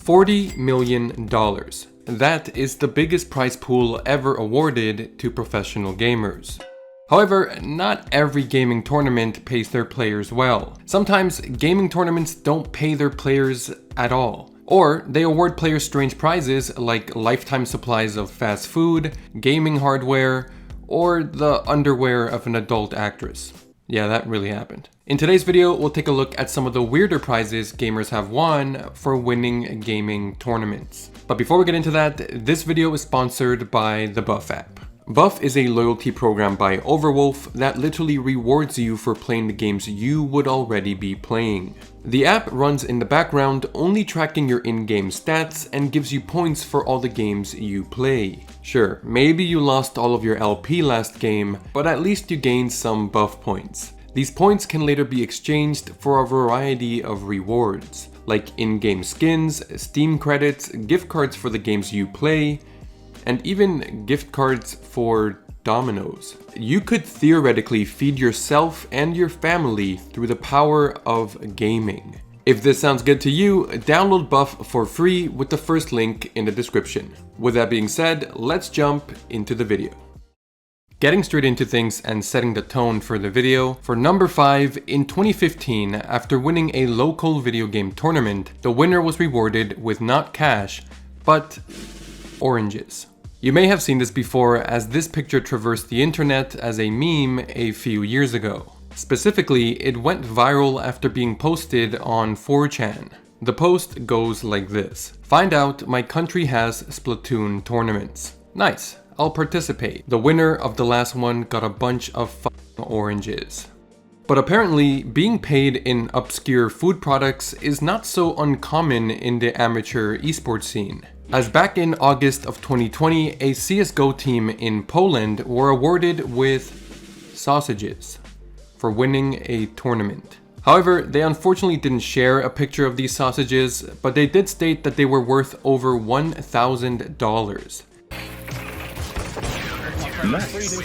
$40 million. That is the biggest prize pool ever awarded to professional gamers. However, not every gaming tournament pays their players well. Sometimes gaming tournaments don't pay their players at all. Or they award players strange prizes like lifetime supplies of fast food, gaming hardware, or the underwear of an adult actress. Yeah, that really happened. In today's video, we'll take a look at some of the weirder prizes gamers have won for winning gaming tournaments. But before we get into that, this video is sponsored by the Buff app. Buff is a loyalty program by Overwolf that literally rewards you for playing the games you would already be playing. The app runs in the background, only tracking your in-game stats and gives you points for all the games you play. Sure, maybe you lost all of your LP last game, but at least you gained some Buff points. These points can later be exchanged for a variety of rewards, like in-game skins, Steam credits, gift cards for the games you play, and even gift cards for Domino's. You could theoretically feed yourself and your family through the power of gaming. If this sounds good to you, download Buff for free with the first link in the description. With that being said, let's jump into the video. Getting straight into things and setting the tone for the video, for number 5, in 2015, after winning a local video game tournament, the winner was rewarded with not cash, but oranges. You may have seen this before, as this picture traversed the internet as a meme a few years ago. Specifically, it went viral after being posted on 4chan. The post goes like this: "Find out my country has Splatoon tournaments. Nice, I'll participate. The winner of the last one got a bunch of oranges." But apparently, being paid in obscure food products is not so uncommon in the amateur esports scene. As back in August of 2020, a CSGO team in Poland were awarded with sausages for winning a tournament. However, they unfortunately didn't share a picture of these sausages, but they did state that they were worth over $1,000. Nice.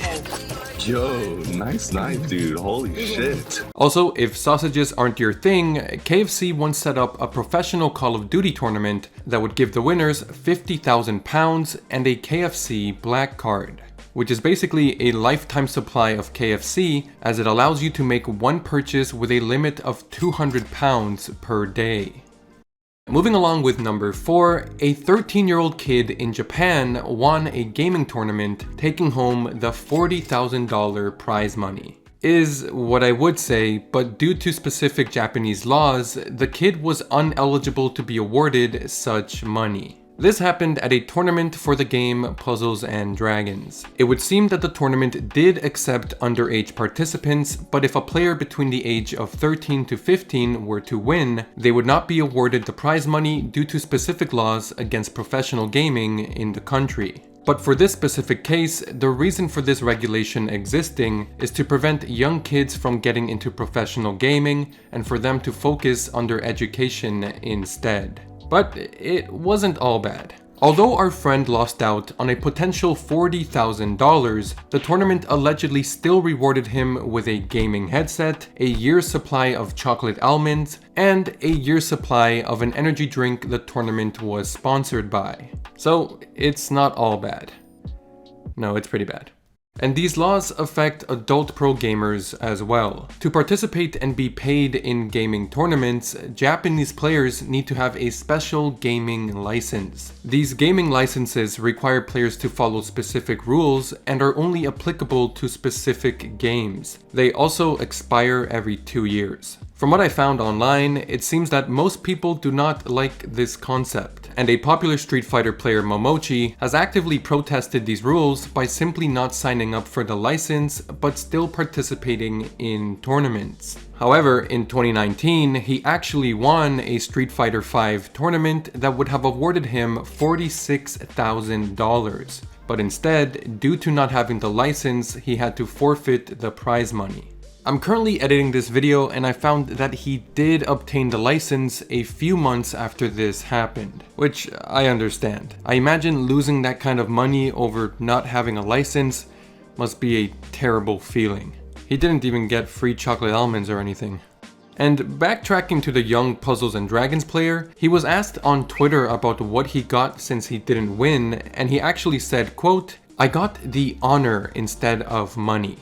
Yo, nice knife, dude. Holy shit. Also, if sausages aren't your thing, KFC once set up a professional Call of Duty tournament that would give the winners £50,000 and a KFC black card, which is basically a lifetime supply of KFC, as it allows you to make one purchase with a limit of £200 per day. Moving along with number 4, a 13-year-old kid in Japan won a gaming tournament, taking home the $40,000 prize money. Is what I would say, but due to specific Japanese laws, the kid was ineligible to be awarded such money. This happened at a tournament for the game Puzzles and Dragons. It would seem that the tournament did accept underage participants, but if a player between the age of 13 to 15 were to win, they would not be awarded the prize money due to specific laws against professional gaming in the country. But for this specific case, the reason for this regulation existing is to prevent young kids from getting into professional gaming and for them to focus on their education instead. But it wasn't all bad. Although our friend lost out on a potential $40,000, the tournament allegedly still rewarded him with a gaming headset, a year's supply of chocolate almonds, and a year's supply of an energy drink the tournament was sponsored by. So it's not all bad. No, it's pretty bad. And these laws affect adult pro gamers as well. To participate and be paid in gaming tournaments, Japanese players need to have a special gaming license. These gaming licenses require players to follow specific rules and are only applicable to specific games. They also expire every 2 years. From what I found online, it seems that most people do not like this concept, and a popular Street Fighter player, Momochi, has actively protested these rules by simply not signing up for the license but still participating in tournaments. However, in 2019, he actually won a Street Fighter V tournament that would have awarded him $46,000, but instead, due to not having the license, he had to forfeit the prize money. I'm currently editing this video and I found that he did obtain the license a few months after this happened, which I understand. I imagine losing that kind of money over not having a license must be a terrible feeling. He didn't even get free chocolate almonds or anything. And backtracking to the young Puzzles and Dragons player, he was asked on Twitter about what he got since he didn't win, and he actually said, quote, "I got the honor instead of money."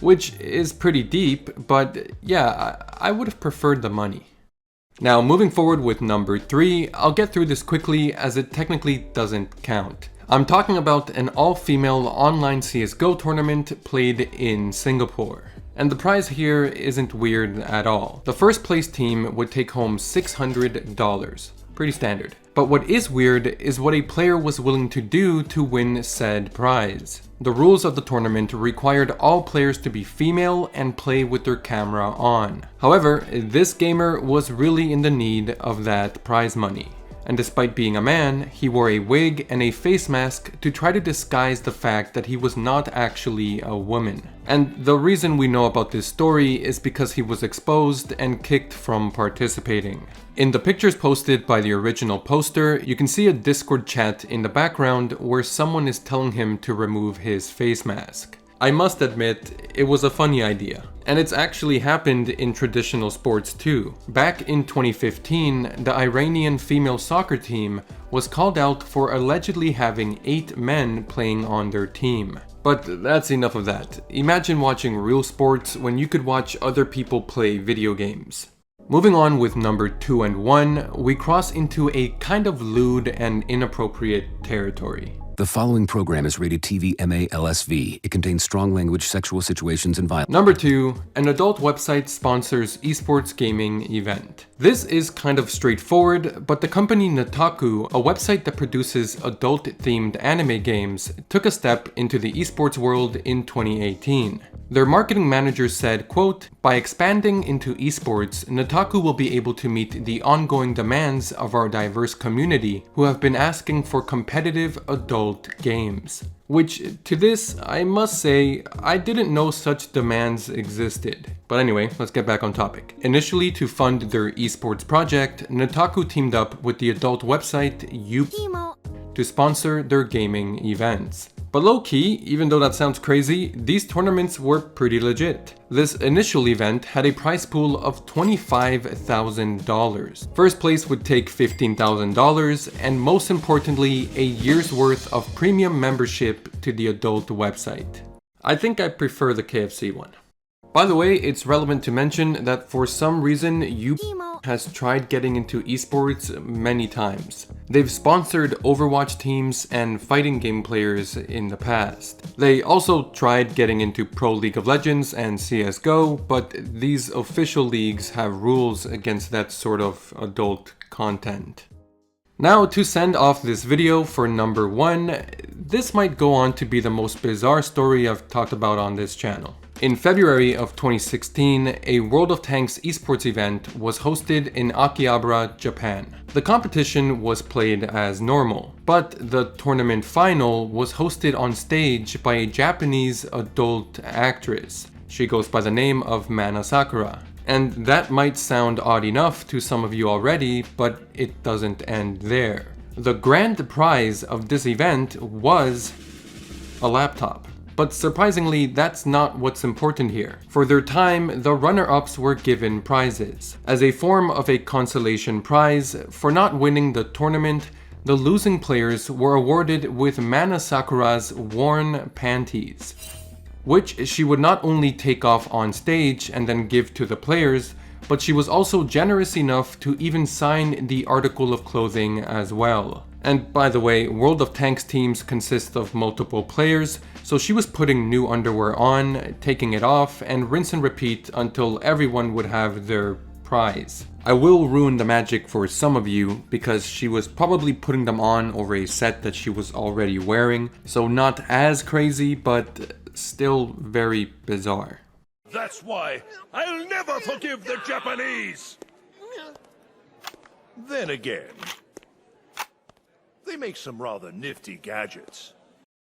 Which is pretty deep, but yeah, I would have preferred the money. Now, moving forward with number 3, I'll get through this quickly as it technically doesn't count. I'm talking about an all-female online CSGO tournament played in Singapore. And the prize here isn't weird at all. The first place team would take home $600. Pretty standard. But what is weird is what a player was willing to do to win said prize. The rules of the tournament required all players to be female and play with their camera on. However, this gamer was really in the need of that prize money. And despite being a man, he wore a wig and a face mask to try to disguise the fact that he was not actually a woman. And the reason we know about this story is because he was exposed and kicked from participating. In the pictures posted by the original poster, you can see a Discord chat in the background where someone is telling him to remove his face mask. I must admit, it was a funny idea. And it's actually happened in traditional sports too. Back in 2015, the Iranian female soccer team was called out for allegedly having 8 men playing on their team. But that's enough of that. Imagine watching real sports when you could watch other people play video games. Moving on with number 2 and 1, we cross into a kind of lewd and inappropriate territory. The following program is rated TV MA LSV. It contains strong language, sexual situations, and violence. Number 2, an adult website sponsors esports gaming event. This is kind of straightforward, but the company Nataku, a website that produces adult-themed anime games, took a step into the esports world in 2018. Their marketing manager said, quote, "By expanding into esports, Nataku will be able to meet the ongoing demands of our diverse community who have been asking for competitive adult games." Which, to this, I must say, I didn't know such demands existed. But anyway, let's get back on topic. Initially, to fund their esports project, Nataku teamed up with the adult website Yuki to sponsor their gaming events. But low-key, even though that sounds crazy, these tournaments were pretty legit. This initial event had a prize pool of $25,000. First place would take $15,000, and most importantly, a year's worth of premium membership to the adult website. I think I prefer the KFC one. By the way, it's relevant to mention that for some reason, Yuki has tried getting into esports many times. They've sponsored Overwatch teams and fighting game players in the past. They also tried getting into Pro League of Legends and CSGO, but these official leagues have rules against that sort of adult content. Now, to send off this video for number 1, this might go on to be the most bizarre story I've talked about on this channel. In February of 2016, a World of Tanks esports event was hosted in Akihabara, Japan. The competition was played as normal, but the tournament final was hosted on stage by a Japanese adult actress. She goes by the name of Mana Sakura. And that might sound odd enough to some of you already, but it doesn't end there. The grand prize of this event was a laptop. But surprisingly, that's not what's important here. For their time, the runner-ups were given prizes. As a form of a consolation prize for not winning the tournament, the losing players were awarded with Mana Sakura's worn panties, which she would not only take off on stage and then give to the players, but she was also generous enough to even sign the article of clothing as well. And by the way, World of Tanks teams consist of multiple players, so she was putting new underwear on, taking it off, and rinse and repeat until everyone would have their prize. I will ruin the magic for some of you because she was probably putting them on over a set that she was already wearing, so not as crazy, but still very bizarre. That's why I'll never forgive the Japanese! Then again, they make some rather nifty gadgets.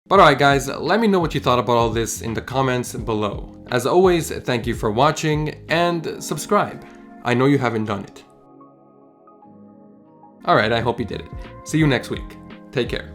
But alright guys, let me know what you thought about all this in the comments below. As always, thank you for watching, and subscribe. I know you haven't done it. Alright, I hope you did it. See you next week. Take care.